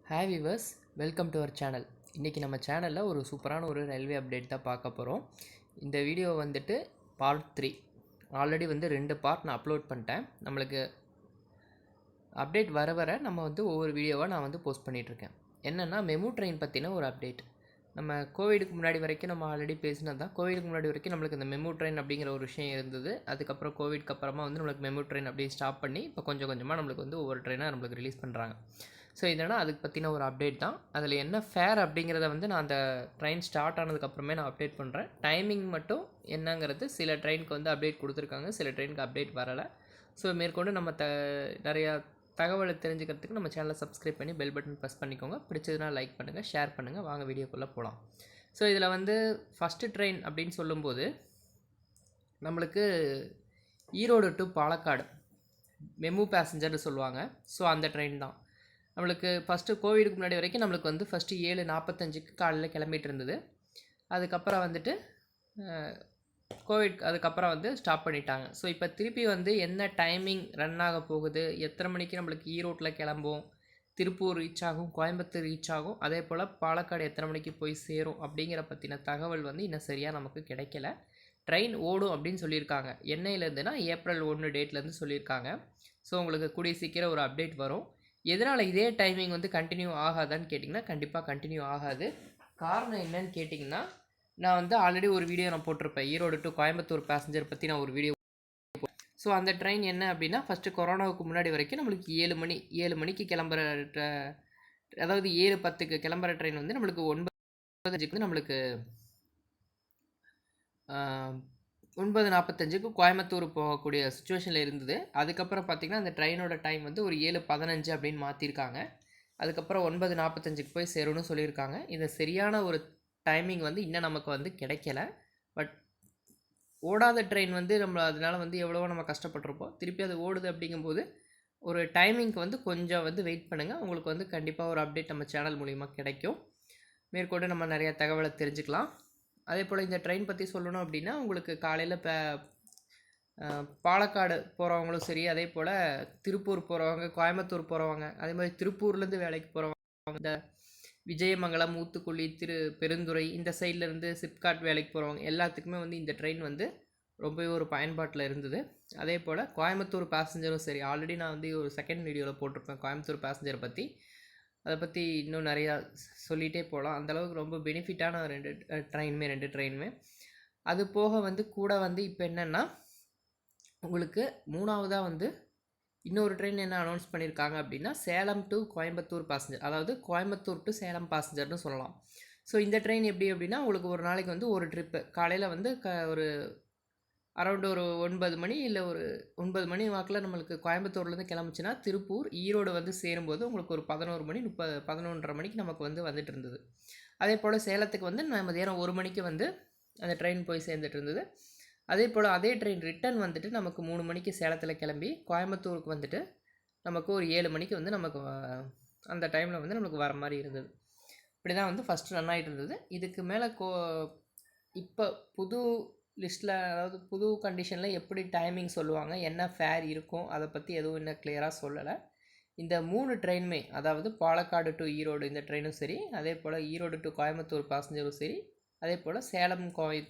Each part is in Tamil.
Hi viewers, welcome to our channel. இன்றைக்கி நம்ம சேனலில் ஒரு சூப்பரான ஒரு ரயில்வே அப்டேட் தான் பார்க்க போகிறோம். இந்த வீடியோ வந்துட்டு பார்ட் 3. ஆல்ரெடி வந்து 2 பார்ட் நான் அப்லோட் பண்ணிட்டேன். நம்மளுக்கு அப்டேட் வர வர நம்ம வந்து ஒவ்வொரு வீடியோவாக நான் வந்து போஸ்ட் பண்ணிகிட்ருக்கேன். என்னென்னா மெமு ட்ரெயின் பற்றின ஒரு அப்டேட். நம்ம கோவிடுக்கு முன்னாடி வரைக்கும் நம்ம ஆல்ரெடி பேசினது தான். கோவிடுக்கு முன்னாடி வரைக்கும் நம்மளுக்கு இந்த மெமு ட்ரெயின் அப்படிங்கிற ஒரு விஷயம் இருந்தது. அதுக்கப்புறம் கோவிட்க்கு அப்புறமா வந்து நம்மளுக்கு மெமு ட்ரெயின் அப்படியே ஸ்டாப் பண்ணி இப்போ கொஞ்சம் கொஞ்சமாக நம்மளுக்கு வந்து ஒவ்வொரு ட்ரெயினாக நம்மளுக்கு ரிலீஸ் பண்ணுறாங்க. ஸோ இதனா அதுக்கு பற்றின ஒரு அப்டேட் தான். அதில் என்ன ஃபேர் அப்படிங்கிறத வந்து நான் அந்த ட்ரெயின் ஸ்டார்ட் ஆனதுக்கப்புறமே நான் அப்டேட் பண்ணுறேன். டைமிங் மட்டும் என்னங்கிறது சில ட்ரெயினுக்கு வந்து அப்டேட் கொடுத்துருக்காங்க, சில ட்ரெயினுக்கு அப்டேட் வரலை. ஸோ மேற்கொண்டு நம்ம நிறையா தகவலை தெரிஞ்சுக்கிறதுக்கு நம்ம சேனலை சப்ஸ்கிரைப் பண்ணி பெல் பட்டன் ப்ரெஸ் பண்ணிக்கோங்க. பிடிச்சதுனா லைக் பண்ணுங்கள், ஷேர் பண்ணுங்கள். வாங்க வீடியோக்குள்ளே போகலாம். ஸோ இதில் வந்து ஃபஸ்ட்டு ட்ரெயின் அப்படின்னு சொல்லும்போது நம்மளுக்கு ஈரோடு டு பாலக்காடு மெமு பேசஞ்சர்னு சொல்லுவாங்க. ஸோ அந்த ட்ரெயின் தான் நம்மளுக்கு ஃபஸ்ட்டு கோவிடுக்கு முன்னாடி வரைக்கும் நம்மளுக்கு வந்து ஃபஸ்ட்டு 7:45 காலையில் கிளம்பிட்டு இருந்தது. அதுக்கப்புறம் வந்துட்டு கோவிட் அதுக்கப்புறம் வந்து ஸ்டாப் பண்ணிட்டாங்க. ஸோ இப்போ திருப்பி வந்து என்ன டைமிங் ரன் ஆக போகுது, எத்தனை மணிக்கு நம்மளுக்கு ஈரோட்டில் கிளம்பும், திருப்பூர் ரீச் ஆகும், கோயம்புத்தூர் ரீச் ஆகும், அதே போல் பாலக்காடு எத்தனை மணிக்கு போய் சேரும் அப்படிங்கிற பற்றின தகவல் வந்து இன்னும் சரியாக நமக்கு கிடைக்கல. ட்ரெயின் ஓடும் அப்படின்னு சொல்லியிருக்காங்க. என்னையிலேருந்துனா ஏப்ரல் 1 டேட்லேருந்து சொல்லியிருக்காங்க. ஸோ உங்களுக்கு கூடிய சீக்கிரம் ஒரு அப்டேட் வரும். எதனால் இதே டைமிங் வந்து கண்டினியூ ஆகாதான்னு கேட்டிங்கன்னா கண்டிப்பாக கண்டினியூ ஆகாது. காரணம் என்னன்னு கேட்டிங்கன்னா, நான் வந்து ஆல்ரெடி ஒரு வீடியோ நான் போட்டிருப்பேன். ஈரோடு டு கோயம்புத்தூர் பேசஞ்சர் பற்றி நான் ஒரு வீடியோ. ஸோ அந்த ட்ரெயின் என்ன அப்படின்னா, ஃபஸ்ட்டு கொரோனாவுக்கு முன்னாடி வரைக்கும் நம்மளுக்கு 7 மணிக்கு கிளம்புற அதாவது 7:10க்கு கிளம்புற ட்ரெயின் வந்து நம்மளுக்கு 9:05க்கு வந்து நம்மளுக்கு 9:45க்கு கோயம்புத்தூர் போகக்கூடிய சுச்சுவேஷனில் இருந்தது. அதுக்கப்புறம் பார்த்திங்கன்னா அந்த ட்ரெயினோட டைம் வந்து ஒரு 7:15 அப்படின்னு மாற்றிருக்காங்க. அதுக்கப்புறம் 9:45க்கு போய் சேரும்னு சொல்லியிருக்காங்க. இது சரியான ஒரு டைமிங் வந்து இன்னும் நமக்கு வந்து கிடைக்கல. பட் ஓடாத ட்ரெயின் வந்து நம்ம அதனால் வந்து எவ்வளவோ நம்ம கஷ்டப்பட்டிருப்போம். திருப்பி அது ஓடுது அப்படிங்கும்போது ஒரு டைமிங்க்கு வந்து கொஞ்சம் வந்து வெயிட் பண்ணுங்கள். உங்களுக்கு வந்து கண்டிப்பாக ஒரு அப்டேட் நம்ம சேனல் மூலிமா கிடைக்கும். மேற்கொண்டு நம்ம நிறையா தகவலை தெரிஞ்சுக்கலாம். அதே போல் இந்த ட்ரெயின் பற்றி சொல்லணும் அப்படின்னா, உங்களுக்கு காலையில் பாலக்காடு போகிறவங்களும் சரி, அதே போல் திருப்பூர் போகிறவங்க, கோயம்புத்தூர் போகிறவங்க, அதே மாதிரி திருப்பூர்லேருந்து வேலைக்கு போகிறவங்க, இந்த விஜயமங்கலம், ஊத்துக்குளி, பெருந்துறை இந்த சைட்லேருந்து சிப்காட் வேலைக்கு போகிறவங்க எல்லாத்துக்குமே வந்து இந்த ட்ரெயின் வந்து ரொம்பவே ஒரு பயன்பாட்டில் இருந்தது. அதே போல் கோயம்புத்தூர் பேசஞ்சரும் சரி, ஆல்ரெடி நான் வந்து ஒரு செகண்ட் வீடியோவில் போட்டிருப்பேன் கோயம்புத்தூர் பேசஞ்சரை பற்றி. அதை பற்றி இன்னும் நிறையா சொல்லிகிட்டே போகலாம். அந்தளவுக்கு ரொம்ப பெனிஃபிட்டான 2 ட்ரெயினுமே. அது போக வந்து கூட வந்து இப்போ என்னென்னா, உங்களுக்கு 3வதாக வந்து இன்னொரு ட்ரெயின் என்ன அனௌன்ஸ் பண்ணியிருக்காங்க அப்படின்னா, சேலம் டு கோயம்புத்தூர் பேசஞ்சர், அதாவது கோயம்புத்தூர் டு சேலம் பேசஞ்சர்னு சொல்லலாம். ஸோ இந்த ட்ரெயின் எப்படி அப்படின்னா, உங்களுக்கு ஒரு நாளைக்கு வந்து ஒரு ட்ரிப்பு காலையில் வந்து ஒரு அரௌண்ட் ஒரு 9 மணி இல்லை ஒரு 9 மணி வாக்கில் நம்மளுக்கு கோயம்புத்தூர்லேருந்து கிளம்புச்சுன்னா திருப்பூர் ஈரோடு வந்து சேரும்போது உங்களுக்கு ஒரு 11 மணி 11:30 மணிக்கு நமக்கு வந்து வந்துட்டு இருந்தது. அதே போல் சேலத்துக்கு வந்து மதியானம் 1 மணிக்கு வந்து அந்த ட்ரெயின் போய் சேர்ந்துட்டு இருந்தது. அதே போல் அதே ட்ரெயின் ரிட்டன் வந்துட்டு நமக்கு 3 மணிக்கு சேலத்தில் கிளம்பி கோயம்புத்தூருக்கு வந்துட்டு நமக்கு ஒரு 7 மணிக்கு வந்து நமக்கு அந்த டைமில் வந்து நம்மளுக்கு வர மாதிரி இருந்தது. இப்படி தான் வந்து ஃபஸ்ட்டு ரன் ஆகிட்டு இருந்தது. இதுக்கு மேலே இப்போ புது லிஸ்ட்டில், அதாவது புது கண்டிஷனில் எப்படி டைமிங் சொல்லுவாங்க, என்ன ஃபேர் இருக்கும், அதை பற்றி எதுவும் இன்னும் கிளியராக சொல்லலை. இந்த 3 ட்ரெயினுமே, அதாவது பாலக்காடு டு ஈரோடு இந்த ட்ரெயினும் சரி, அதே போல் ஈரோடு டு கோயம்புத்தூர் பேசஞ்சரும் சரி, அதே போல் சேலம்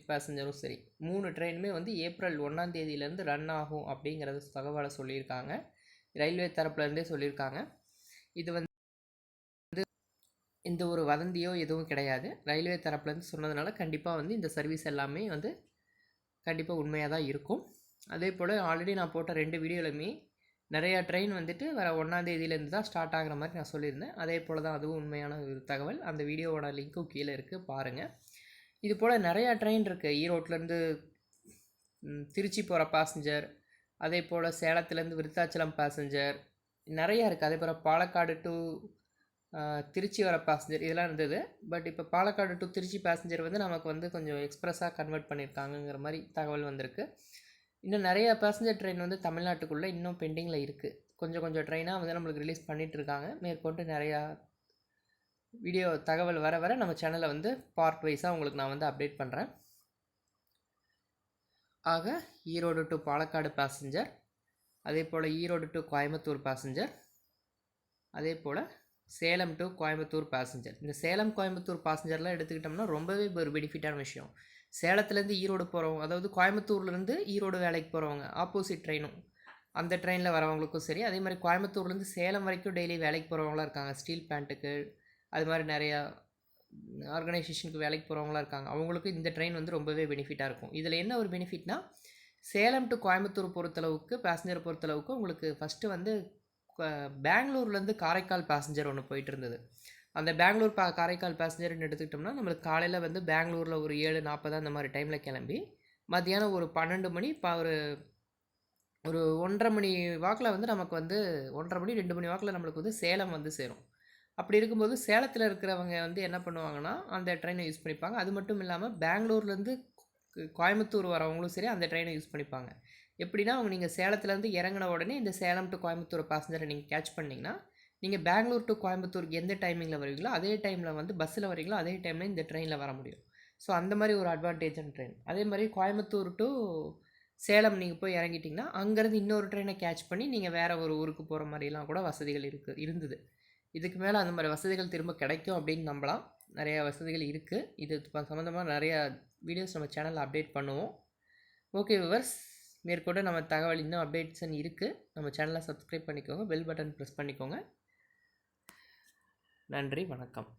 பேசஞ்சரும் சரி, 3 ட்ரெயினுமே வந்து ஏப்ரல் 1ஆம் தேதியிலேருந்து ரன் ஆகும் அப்படிங்கிறது தகவலை சொல்லியிருக்காங்க. ரயில்வே தரப்புலேருந்தே சொல்லியிருக்காங்க. இது வந்து இந்த ஒரு வதந்தியோ எதுவும் கிடையாது. ரயில்வே தரப்புலேருந்து சொன்னதுனால கண்டிப்பாக வந்து இந்த சர்வீஸ் எல்லாமே வந்து கண்டிப்பாக உண்மையாக தான் இருக்கும். அதே போல் ஆல்ரெடி நான் போட்ட 2 வீடியோலையுமே நிறையா ட்ரெயின் வந்துட்டு வர 1ஆம் தேதியிலேருந்து தான் ஸ்டார்ட் ஆகிற மாதிரி நான் சொல்லியிருந்தேன். அதே போல் தான் அதுவும் உண்மையான ஒரு தகவல். அந்த வீடியோவோட லிங்க்கும் கீழே இருக்குது, பாருங்கள். இது போல் நிறையா ட்ரெயின் இருக்குது. ஈரோட்லேருந்து திருச்சி போகிற பேசஞ்சர், அதே போல் சேலத்துலேருந்து விருத்தாச்சலம் பேசஞ்சர் நிறையா இருக்குது. அதே போல் பாலக்காடு டு திருச்சி வர பேசஞ்சர் இதெல்லாம் இருந்தது. பட் இப்போ பாலக்காடு டு திருச்சி பேசஞ்சர் வந்து நமக்கு வந்து கொஞ்சம் எக்ஸ்ப்ரெஸ்ஸாக கன்வெர்ட் பண்ணியிருக்காங்கங்கிற மாதிரி தகவல் வந்திருக்கு. இன்னும் நிறையா பேசஞ்சர் ட்ரெயின் வந்து தமிழ்நாட்டுக்குள்ளே இன்னும் பெண்டிங்கில் இருக்குது. கொஞ்சம் ட்ரெயினாக வந்து நம்மளுக்கு ரிலீஸ் பண்ணிகிட்ருக்காங்க. மேற்கொண்டு நிறையா வீடியோ தகவல் வர வர நம்ம சேனலில் வந்து பார்ட் வைஸாக உங்களுக்கு நான் வந்து அப்டேட் பண்ணுறேன். ஆக ஈரோடு டு பாலக்காடு பேசஞ்சர், அதே போல் ஈரோடு டு கோயம்புத்தூர் பேசஞ்சர், அதே போல் சேலம் டு கோயம்புத்தூர் பேசஞ்சர். இந்த சேலம் கோயம்புத்தூர் பேசஞ்சர்லாம் எடுத்துக்கிட்டோம்னா ரொம்பவே ஒரு பெனிஃபிட்டான விஷயம். சேலத்துலேருந்து ஈரோடு போகிறவங்க, அதாவது கோயம்புத்தூர்லேருந்து ஈரோடு வேலைக்கு போகிறவங்க ஆப்போசிட் ட்ரெயினும், அந்த ட்ரெயினில் வரவங்களுக்கும் சரி, அதே மாதிரி கோயம்புத்தூர்லேருந்து சேலம் வரைக்கும் டெய்லி வேலைக்கு போகிறவங்களாம் இருக்காங்க. ஸ்டீல் பிளான்ட்டுக்கு அது மாதிரி நிறையா ஆர்கனைசேஷனுக்கு வேலைக்கு போகிறவங்களாம் இருக்காங்க. அவங்களுக்கு இந்த ட்ரெயின் வந்து ரொம்பவே பெனிஃபிட்டாக இருக்கும். இதில் என்ன ஒரு பெனிஃபிட்னா, சேலம் டு கோயம்புத்தூர் பொறுத்தளவுக்கு பேசஞ்சரை பொறுத்தளவுக்கு உங்களுக்கு ஃபஸ்ட்டு வந்து பெங்களூர்லேருந்து காரைக்கால் பேசஞ்சர் ஒன்று போயிட்டு இருந்தது. அந்த பெங்களூர் காரைக்கால் பேசஞ்சர்னு எடுத்துக்கிட்டோம்னா நம்மளுக்கு காலையில் வந்து பெங்களூரில் ஒரு 7:40 அந்த மாதிரி டைமில் கிளம்பி மத்தியானம் ஒரு 12 மணி ஒரு ஒரு 1:30 மணி வாக்கில் வந்து நமக்கு வந்து 1:30 மணி 2 மணி வாக்கில் நம்மளுக்கு வந்து சேலம் வந்து சேரும். அப்படி இருக்கும்போது சேலத்தில் இருக்கிறவங்க வந்து என்ன பண்ணுவாங்கன்னா அந்த ட்ரெயினை யூஸ் பண்ணிப்பாங்க. அது மட்டும் இல்லாமல் பெங்களூர்லேருந்து கோயம்புத்தூர் வரவங்களும் சரி அந்த ட்ரெயினை யூஸ் பண்ணிப்பாங்க. எப்படின்னா நீங்கள் சேலத்துலேருந்து இறங்கின உடனே இந்த சேலம் டு கோயம்புத்தூர் பேசஞ்சரை நீங்கள் கேட்ச் பண்ணிங்கன்னா நீங்கள் பெங்களூர் டு கோயம்புத்தூருக்கு எந்த டைமிங்கில் வருவீங்களோ அதே டைமில் வந்து பஸ்ஸில் வரீங்களோ அதே டைமில் இந்த ட்ரெயினில் வர முடியும். ஸோ அந்த மாதிரி ஒரு அட்வான்டேஜான ட்ரெயின். அதே மாதிரி கோயம்புத்தூர் டு சேலம் நீங்கள் போய் இறங்கிட்டிங்கன்னா அங்கேருந்து இன்னொரு ட்ரெயினை கேட்ச் பண்ணி நீங்கள் வேறு ஒரு ஊருக்கு போகிற மாதிரிலாம் கூட வசதிகள் இருந்தது. இதுக்கு மேலே அந்த மாதிரி வசதிகள் திரும்ப கிடைக்கும் அப்படின்னு நம்பலாம். நிறையா வசதிகள் இருக்குது. இது சம்மந்தமாக நிறையா வீடியோஸ் நம்ம சேனலில் அப்டேட் பண்ணுவோம். ஓகே வியூவர்ஸ், மேற்கொண்டு நம்ம தகவல் இன்னும் அப்டேட்ஸ் இருக்குது. நம்ம சேனலை சப்ஸ்கிரைப் பண்ணிக்கோங்க, பெல் பட்டன் ப்ரெஸ் பண்ணிக்கோங்க. நன்றி, வணக்கம்.